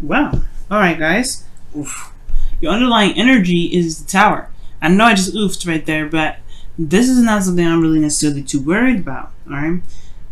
Wow. All right, guys. Oof. Your underlying energy is the Tower. I know I just oofed right there, but this is not something I'm really necessarily too worried about. All right.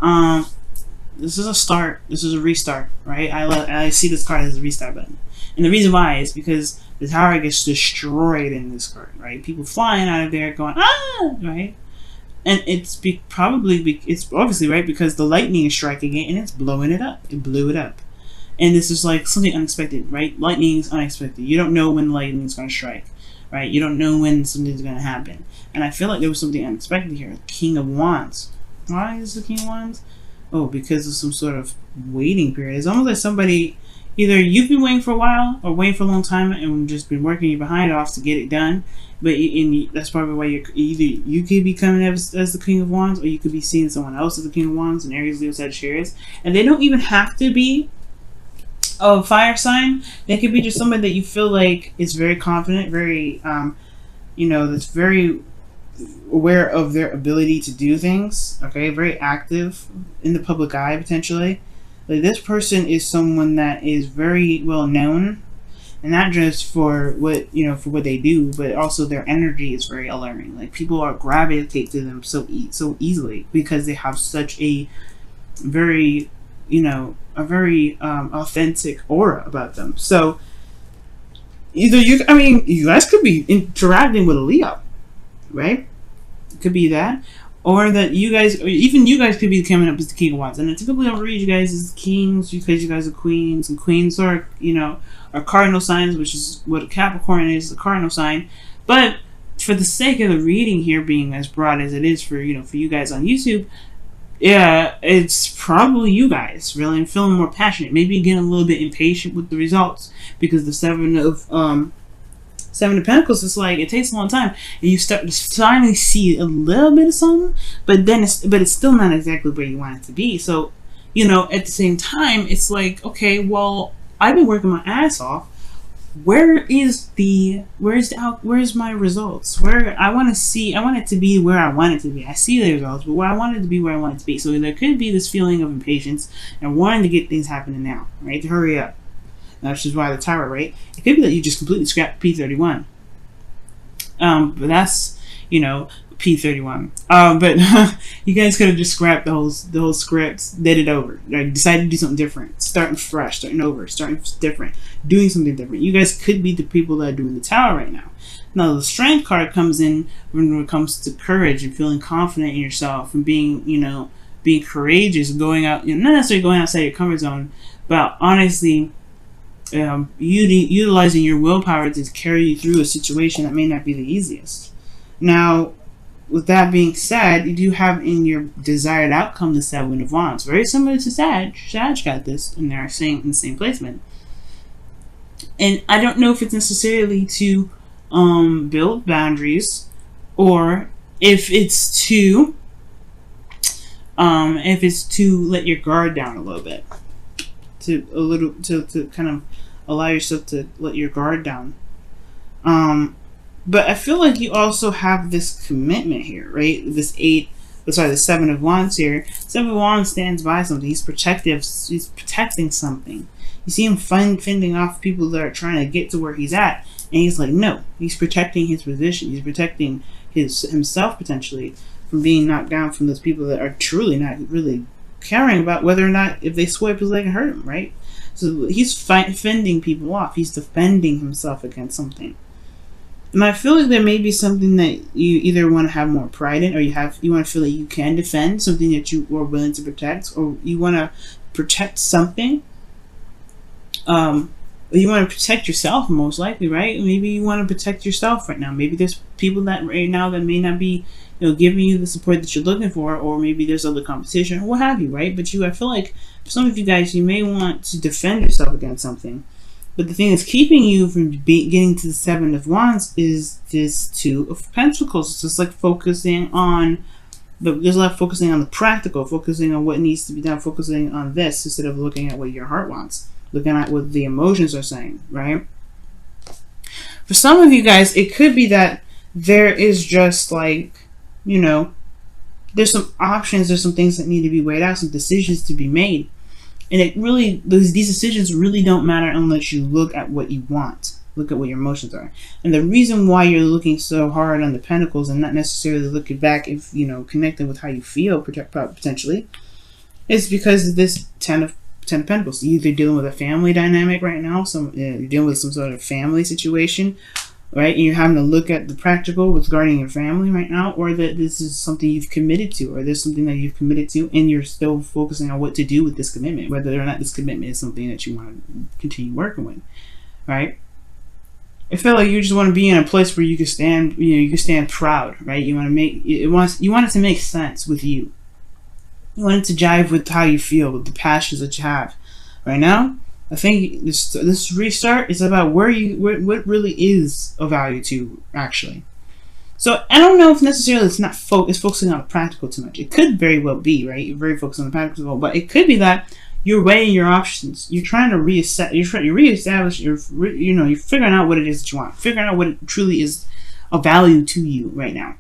Um, this is a start. This is a restart, right? I see this card as a restart button, and the reason why is because the Tower gets destroyed in this card, right? People flying out of there going right, and it's it's obviously right because the lightning is striking it and it's blowing it up. It blew it up. And this is like something unexpected, right? Lightning is unexpected. You don't know when lightning is going to strike, right? You don't know when something's going to happen. And I feel like there was something unexpected here. King of Wands. Why is the King of Wands? Oh, because of some sort of waiting period. It's almost like somebody, either you've been waiting for a while or waiting for a long time and just been working your behind off to get it done. But that's probably why either you could be coming as the King of Wands, or you could be seeing someone else as the King of Wands, and Aries, Leo, Sagittarius. And they don't even have to be a fire sign. They could be just somebody that you feel like is very confident, very that's very aware of their ability to do things, okay, very active in the public eye potentially. Like, this person is someone that is very well known, and not just for what they do, but also their energy is very alluring. Like, people are gravitate to them so easily because they have such a very authentic aura about them. So either you guys could be interacting with a Leo, right? It could be that, or that you guys could be coming up as the King of Wands. And I typically don't read you guys as kings because you guys are queens, and queens are cardinal signs, which is what a Capricorn is, a cardinal sign. But for the sake of the reading here being as broad as it is for you guys on YouTube, yeah, it's probably you guys really feeling more passionate, maybe getting a little bit impatient with the results, because the Seven of Pentacles is like, it takes a long time, and you start to finally see a little bit of something, but it's still not exactly where you want it to be. So at the same time, it's like, okay, well, I've been working my ass off. Where's my results? I want it to be where I want it to be. I see the results, but I want it to be where I want it to be. So there could be this feeling of impatience and wanting to get things happening now, right? To hurry up. Which is why the Tower, right? It could be that you just completely scrapped P31. But that's, P31. But you guys could have just scrapped the whole script, did it over, like decided to do something different, starting fresh, starting over, starting different, doing something different. You guys could be the people that are doing the Tower right now. Now the Strength card comes in when it comes to courage and feeling confident in yourself and being courageous, going out, not necessarily going outside your comfort zone, but honestly, utilizing your willpower to carry you through a situation that may not be the easiest. Now, with that being said, you do have in your desired outcome the Seven of Wands. Very similar to Sag. Sag got this in their in the same placement. And I don't know if it's necessarily to build boundaries, or if it's to let your guard down a little bit. To kind of allow yourself to let your guard down. But I feel like you also have this commitment here, right? The Seven of Wands here. Seven of Wands stands by something. He's protective. He's protecting something. You see him fending off people that are trying to get to where he's at, and he's like, no. He's protecting his position. He's protecting himself potentially from being knocked down from those people that are truly not really caring about whether or not if they swipe his leg and hurt him, right? So he's fending people off. He's defending himself against something. And I feel like there may be something that you either want to have more pride in, or you want to feel like you can defend something that you are willing to protect, or you want to protect something. You want to protect yourself, most likely, right? Maybe you want to protect yourself right now. Maybe there's people that right now that may not be, giving you the support that you're looking for, or maybe there's other competition, or what have you, right? But I feel like for some of you guys, you may want to defend yourself against something. But the thing that's keeping you from getting to the Seven of Wands is this Two of Pentacles. It's just like focusing on there's a lot of focusing on the practical, focusing on what needs to be done, focusing on this instead of looking at what your heart wants, looking at what the emotions are saying, right? For some of you guys, it could be that there is just like, there's some options, there's some things that need to be weighed out, some decisions to be made. And it really, these decisions really don't matter unless you look at what you want. Look at what your emotions are. And the reason why you're looking so hard on the Pentacles and not necessarily looking back, if connecting with how you feel potentially, is because of this Ten of Pentacles. You're either dealing with a family dynamic right now, you're dealing with some sort of family situation, right? And you're having to look at the practical regarding your family right now, or that this is something you've committed to, or there's something that you've committed to, and you're still focusing on what to do with this commitment, whether or not this commitment is something that you want to continue working with, right? I feel like you just want to be in a place where you can stand, you can stand proud, right? You want to you want it to make sense with you. You want it to jive with how you feel, with the passions that you have. Right now, I think this restart is about what really is of value to you, actually. So I don't know if necessarily it's focusing on the practical too much. It could very well be, right? You're very focused on the practical, but it could be that you're weighing your options. You're trying to reestablish. You're figuring out what it is that you want. Figuring out what it truly is of value to you right now.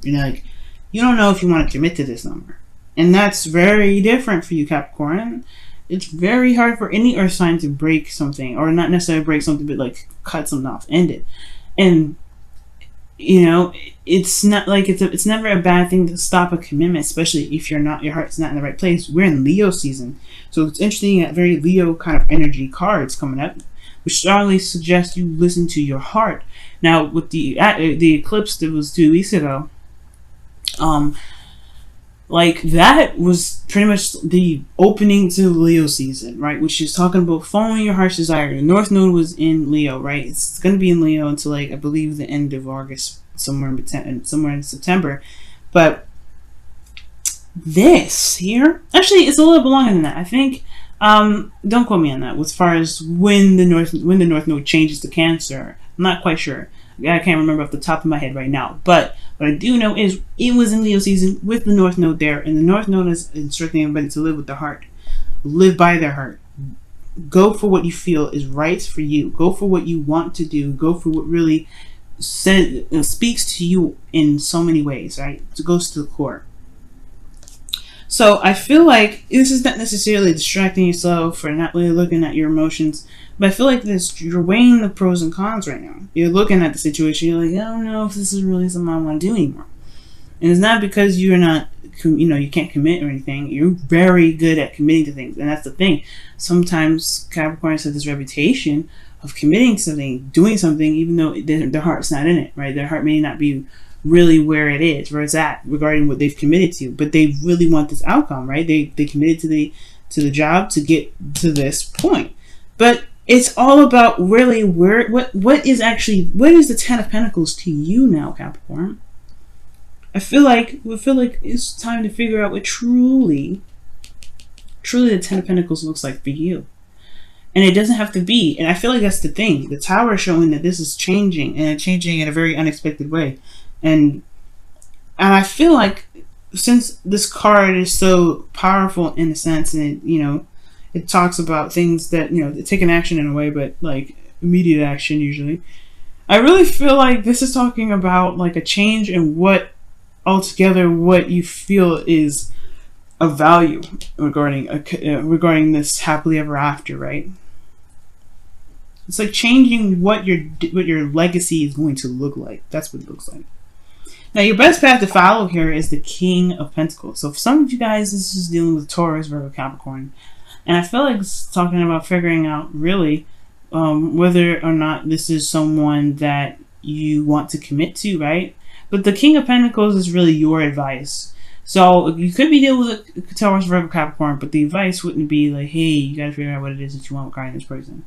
You're like, you don't know if you want to commit to this number, and that's very different for you, Capricorn. It's very hard for any earth sign to break something, or not necessarily break something, but like cut something off, end it. And it's not like it's never a bad thing to stop a commitment, especially if your heart's not in the right place. We're in Leo season, so it's interesting that very Leo kind of energy cards coming up, which strongly suggests you listen to your heart. Now, with the eclipse that was 2 weeks ago, like that was pretty much the opening to Leo season, right? Which is talking about following your heart's desire. The North Node was in Leo, right? It's going to be in Leo until like I believe the end of August, somewhere in September. But this here, actually, it's a little bit longer than that. I think. Don't quote me on that. As far as when the North Node changes to Cancer, I'm not quite sure. I can't remember off the top of my head right now. But what I do know is it was in Leo season with the North Node there, and the North Node is instructing everybody to live with the heart, live by their heart. Go for what you feel is right for you. Go for what you want to do. Go for what really speaks to you in so many ways, right? It goes to the core. So I feel like this is not necessarily distracting yourself or not really looking at your emotions, but I feel like you're weighing the pros and cons right now. You're looking at the situation, you're like, I don't know if this is really something I want to do anymore. And it's not because you're not, you can't commit or anything. You're very good at committing to things, and that's the thing. Sometimes Capricorns have this reputation of committing to something, doing something, even though their heart's not in it, right? Their heart may not be really where it's at regarding what they've committed to, but they really want this outcome, right? They committed to the job to get to this point. But it's all about really what is the Ten of Pentacles to you now, Capricorn? I feel like it's time to figure out what truly the Ten of Pentacles looks like for you. And it doesn't have to be, and I feel like that's the thing. The Tower is showing that this is changing, and it's changing in a very unexpected way. And I feel like since this card is so powerful in a sense, and it talks about things that taking action in a way, but like immediate action usually. I really feel like this is talking about like a change in what you feel is of value regarding this happily ever after, right? It's like changing what your legacy is going to look like. That's what it looks like. Now, your best path to follow here is the King of Pentacles. So for some of you guys, this is dealing with Taurus, Virgo, Capricorn. And I feel like it's talking about figuring out really whether or not this is someone that you want to commit to, right? But the King of Pentacles is really your advice. So you could be dealing with Taurus, Virgo, Capricorn, but the advice wouldn't be like, hey, you got to figure out what it is that you want regarding this person.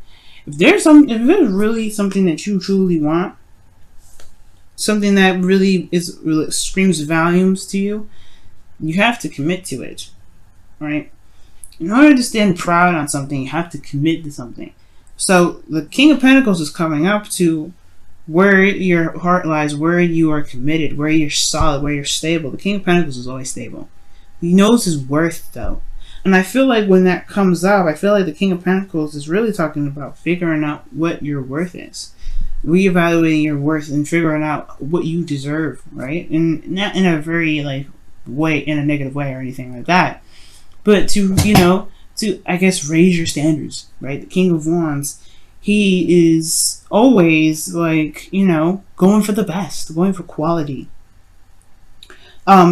If there's really something that you truly want, something that really screams volumes to you, you have to commit to it, right? In order to stand proud on something, you have to commit to something. So the King of Pentacles is coming up to where your heart lies, where you are committed, where you're solid, where you're stable. The King of Pentacles is always stable. He knows his worth, though. And I feel like when that comes up, I feel like the King of Pentacles is really talking about figuring out what your worth is. Reevaluating your worth and figuring out what you deserve, right? And not in a very way, in a negative way or anything like that. But to to, I guess, raise your standards, right? The King of Wands, he is always like, you know, going for the best, going for quality.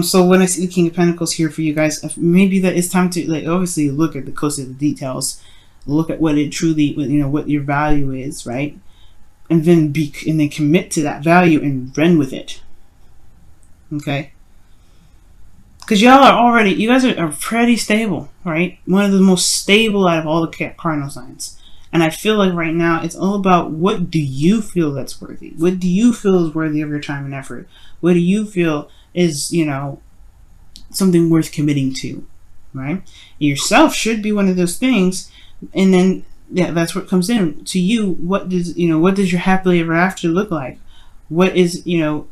So when I see the King of Pentacles here for you guys, maybe that it's time to, like, obviously look at the closer the details, look at what it truly, you know, what your value is, right? And then commit to that value and run with it. Okay? Because y'all are already, you guys are pretty stable, right? One of the most stable out of all the cardinal signs. And I feel like right now it's all about, what do you feel that's worthy? What do you feel is worthy of your time and effort? What do you feel is, you know, something worth committing to, right? Yourself should be one of those things. And then, yeah, that's what comes in to you. What does your happily ever after look like? What is, you know,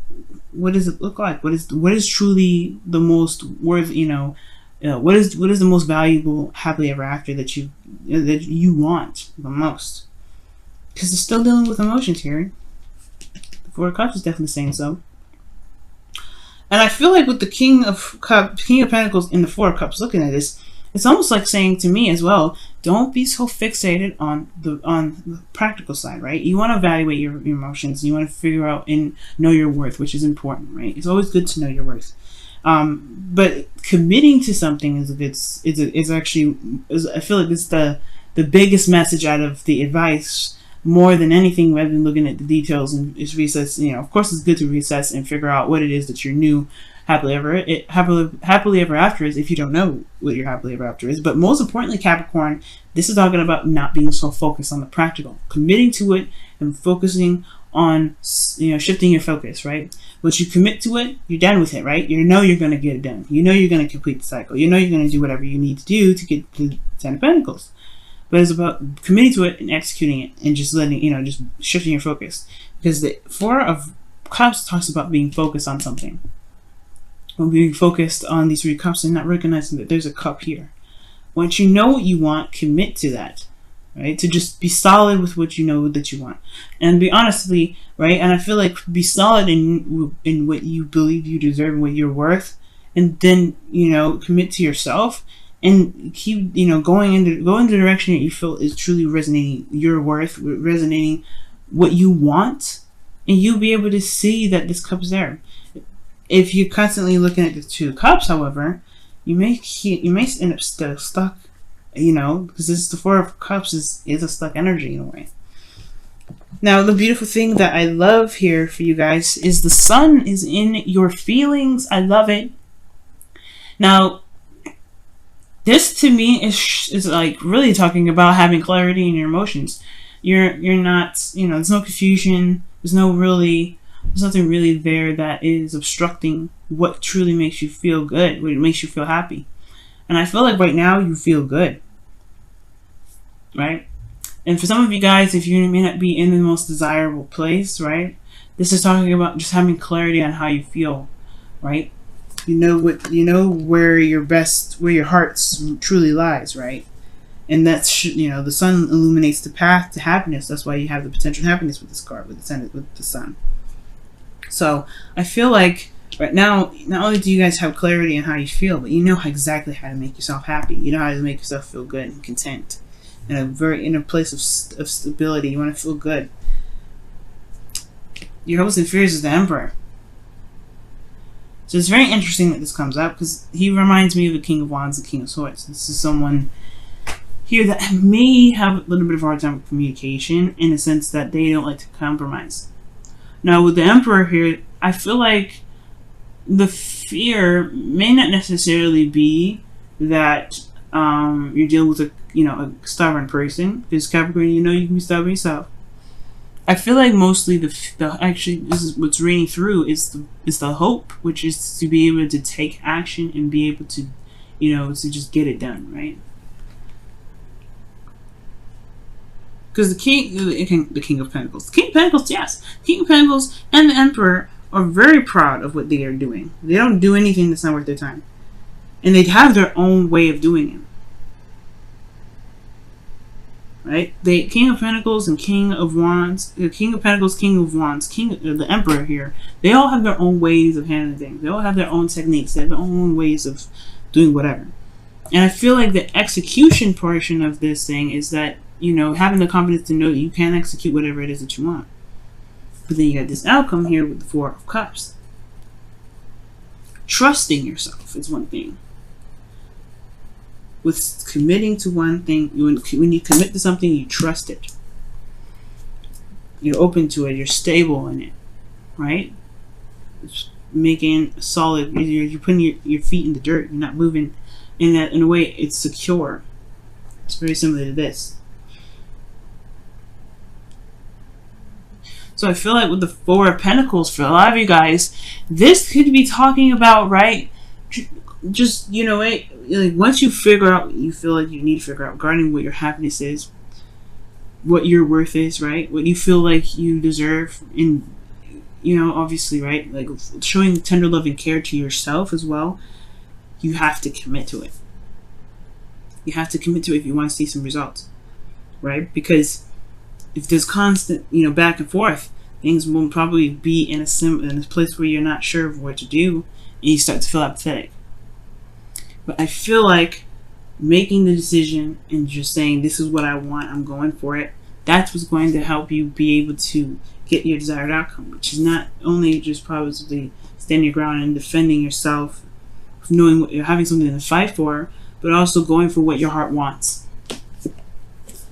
what does it look like? What is truly the most worth, what is the most valuable happily ever after that you want the most? Because it's still dealing with emotions here. The Four of Cups is definitely saying so. And I feel like with the King of Pentacles and the Four of Cups looking at this, it's almost like saying to me as well, don't be so fixated on the practical side, right? You want to evaluate your emotions. You want to figure out and know your worth, which is important, right? It's always good to know your worth. But committing to something I feel like it's the biggest message out of the advice, more than anything, rather than looking at the details and just recess. You know, of course, it's good to recess and figure out what it is that your new happily ever after is, if you don't know what your happily ever after is. But most importantly, Capricorn, this is talking about not being so focused on the practical, committing to it and focusing on, you know, shifting your focus, right? Once you commit to it, you're done with it, right? You know you're going to get it done. You know you're going to complete the cycle. You know you're going to do whatever you need to do to get to the Ten of Pentacles. But it's about committing to it and executing it and just letting, you know, just shifting your focus. Because the Four of Cups talks about being focused on something. When being focused on these three cups and not recognizing that there's a cup here. Once you know what you want, commit to that, right? To just be solid with what you know that you want, and be honestly, right? And I feel like be solid in what you believe you deserve and what you're worth, and then, you know, commit to yourself and keep, you know, going in the direction that you feel is truly resonating your worth, resonating what you want, and you'll be able to see that this cup is there. If you're constantly looking at the Two Cups, however, you may end up still stuck, you know, because this is the Four of Cups is a stuck energy in a way. Now, the beautiful thing that I love here for you guys is the Sun is in your feelings. I love it. Now, this to me is like really talking about having clarity in your emotions. You're not, you know, there's no confusion. There's nothing really there that is obstructing what truly makes you feel good, what makes you feel happy. And I feel like right now you feel good, right? And for some of you guys, if you may not be in the most desirable place, right? This is talking about just having clarity on how you feel, right? You know where your heart truly lies, right? And that's, you know, the Sun illuminates the path to happiness. That's why you have the potential happiness with this card, with the Sun. So I feel like right now, not only do you guys have clarity on how you feel, but you know exactly how to make yourself happy. You know how to make yourself feel good and content, in a place of stability. You want to feel good. Your hopes and fears is the Emperor. So it's very interesting that this comes up, because he reminds me of the King of Wands and King of Swords. This is someone here that may have a little bit of a hard time with communication, in the sense that they don't like to compromise. Now, with the Emperor here, I feel like the fear may not necessarily be that you're dealing with a stubborn person, because Capricorn, you know, you can be stubborn yourself. I feel like mostly actually this is what's reading through is the hope, which is to be able to take action and be able to, you know, to just get it done, right? Because the King of Pentacles, yes, the King of Pentacles and the Emperor are very proud of what they are doing. They don't do anything that's not worth their time, and they have their own way of doing it. Right? The King of Pentacles and King of Wands, the King of Pentacles, King of Wands, the Emperor here, they all have their own ways of handling things. They all have their own techniques. They have their own ways of doing whatever. And I feel like the execution portion of this thing is that, having the confidence to know that you can execute whatever it is that you want. But then you got this outcome here with the Four of Cups. Trusting yourself is one thing. With committing to one thing, when you commit to something, you trust it. You're open to it. You're stable in it, right? It's making solid. You're putting your feet in the dirt. You're not moving in a way. It's secure. It's very similar to this. So I feel like with the Four of Pentacles, for a lot of you guys, this could be talking about, right? Just, like once you figure out what you feel like you need to figure out regarding what your happiness is, what your worth is, right? What you feel like you deserve, and obviously, right? Like showing tender love and care to yourself as well. You have to commit to it. You have to commit to it if you want to see some results, right? Because if there's constant, back and forth, things will probably be in a place where you're not sure of what to do, and you start to feel apathetic. But I feel like making the decision and just saying, this is what I want, I'm going for it, that's what's going to help you be able to get your desired outcome, which is not only just probably standing your ground and defending yourself, knowing what you're having something to fight for, but also going for what your heart wants.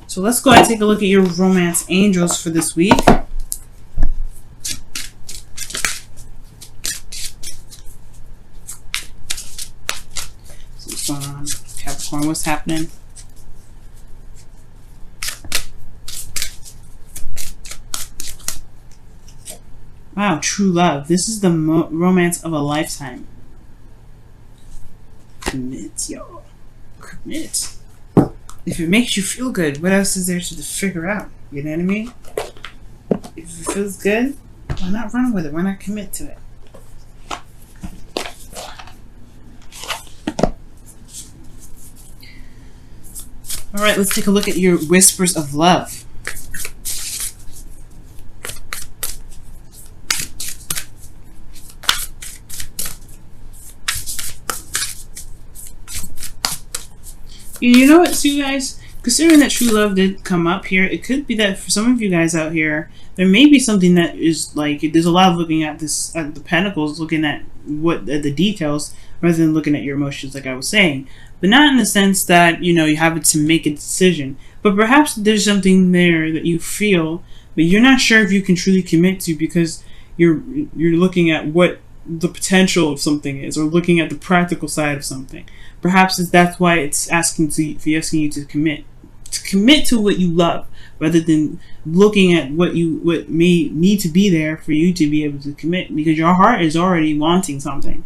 So let's go ahead and take a look at your romance angels for this week. So what's going on, Capricorn? What's happening? Wow, true love. This is the romance of a lifetime. Commit, y'all. Commit. If it makes you feel good, what else is there to figure out? You know what I mean? If it feels good, why not run with it? Why not commit to it? Alright, let's take a look at your whispers of love. You know what, so you guys, considering that true love did come up here, it could be that for some of you guys out here, there may be something that is like, there's a lot of looking at this, at the pentacles, looking at what the details, rather than looking at your emotions, like I was saying. But not in the sense that, you have to make a decision. But perhaps there's something there that you feel, but you're not sure if you can truly commit to, because you're looking at what the potential of something is, or looking at the practical side of something. Perhaps that's why it's asking you to commit to what you love, rather than looking at what may need to be there for you to be able to commit, because your heart is already wanting something.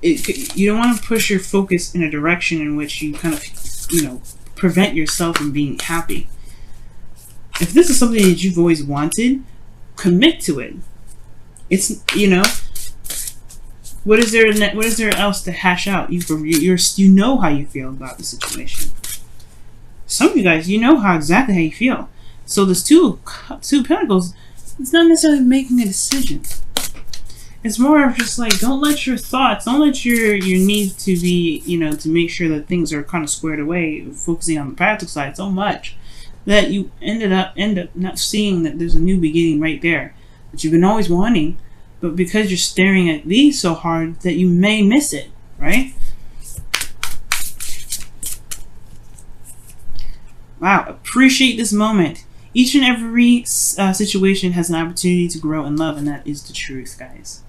You don't want to push your focus in a direction in which you kind of, prevent yourself from being happy. If this is something that you've always wanted, commit to it. It's, what is there else to hash out? You know how you feel about the situation. Some of you guys, exactly how you feel. So this two pentacles, it's not necessarily making a decision. It's more of just like, don't let your thoughts, don't let your need to be, to make sure that things are kind of squared away, focusing on the practical side so much that you end up not seeing that there's a new beginning right there that you've been always wanting, but because you're staring at these so hard that you may miss it, right? Wow, appreciate this moment. Each and every situation has an opportunity to grow in love, and that is the truth, guys.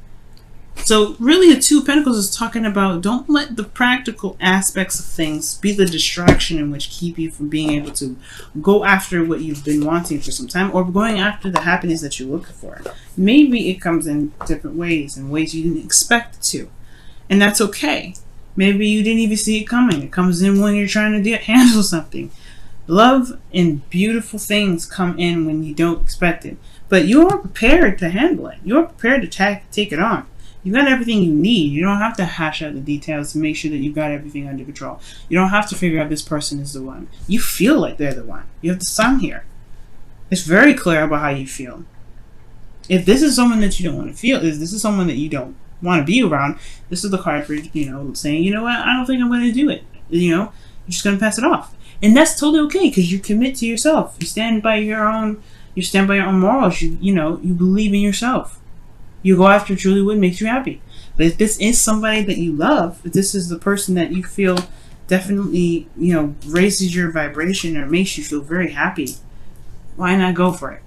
So really, the Two of Pentacles is talking about, don't let the practical aspects of things be the distraction in which keep you from being able to go after what you've been wanting for some time, or going after the happiness that you're looking for. Maybe it comes in different ways, in ways you didn't expect it to, and that's okay. Maybe you didn't even see it coming. It comes in when you're trying to handle something. Love and beautiful things come in when you don't expect it, but you are prepared to handle it. You're prepared to take it on. You got everything you need. You don't have to hash out the details to make sure that you've got everything under control. You don't have to figure out this person is the one. You feel like they're the one. You have the sun here. It's very clear about how you feel. If this is someone that you don't want to feel, if this is someone that you don't want to be around, this is the card for, saying, you know what, I don't think I'm going to do it. You're just going to pass it off. And that's totally okay, because you commit to yourself. You stand by your own morals. You believe in yourself. You go after truly what makes you happy. But if this is somebody that you love, if this is the person that you feel definitely, raises your vibration or makes you feel very happy, why not go for it?